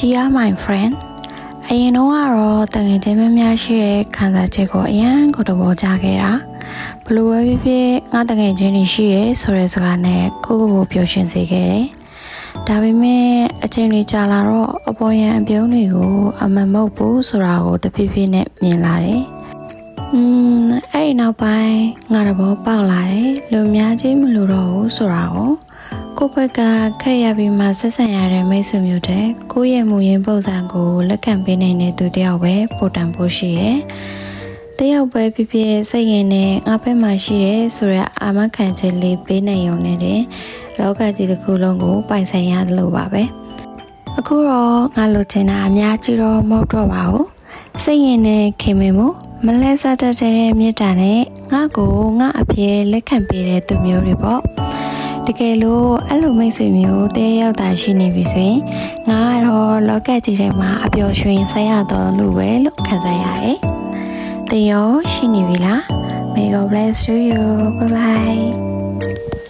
Dear my friend, အရင်တော့ကတော့တငယ်ချင်းများများရှိတဲ့ခံစားချက်ကိုအရင်ကိုတော့ပေါ်ကြခဲ့တာဘလို့ပဲဖြစ်ဖြစ်ငါတငယ်ချင်းတွေရှိရဲဆိုတဲ့စကားနဲ့ကိုပျော်ရွှင်စေခဲ့တယ်ဒါပေမဲ့အချိန်လေးကြာလာတော့အပေါ်ယံအပြုံးတွေကိုအမှန်မဟုတ်ဘူးဆိုတာကိုတဖြည်းဖြည်းနဲ့မြင်လာတယ်အဲ့ဒီနောက်ပိုင်းငါတော့ပေါက်လာတယ်လူများချင်းမလို့တော့ဘူးဆိုတာကိုဘက်ကခက်ရပြီးမှဆက်ဆံရတဲ့မိတ်ဆွေမျိုးတဲ့ကိုယ့်ရဲ့မူရင်းပုံစံကိုလက်ခံပေးနိုင်တဲ့သူတယောက်ပဲပို့တန်ဖို့ရှိရဲ့တယောက်ပဲဖြစ်ဖြစ်စိတ်ရင်နဲ့ငါဘက်မှာရှိရဲဆိုတဲ့အာမခံချက်လေးပေးနိုင်ရုံနဲ့တဲ့လောကကြီးတစ်ခုလုံးကိုပိုင်ဆိုင်ရတယ်လို့ပါပဲအခုတော့ငါလိုချင်တာအများကြီးတော့မဟုတ်တော့ပါဘူးစိတ်ရင်နဲ့ခင်မင်မှုမလဲစားတတ်တဲ့မေတ္တာနဲ့ငါကိုငါအပြေလက်ခံပေးတဲ့သူမျိုးတွေပေါ့တကယ်လို့အဲ့လိုမိတ်ဆွေမျိုးတည်းရောက်တာရှိနေပြီဆိုရင်ငါကတော့လောကကြီးထဲမှာအပျော်ရွှင်ဆက်ရတော့လို့ပဲလို့ခံစားရတယ်။တရောရှိနေပြီလား? May God bless you. Bye bye.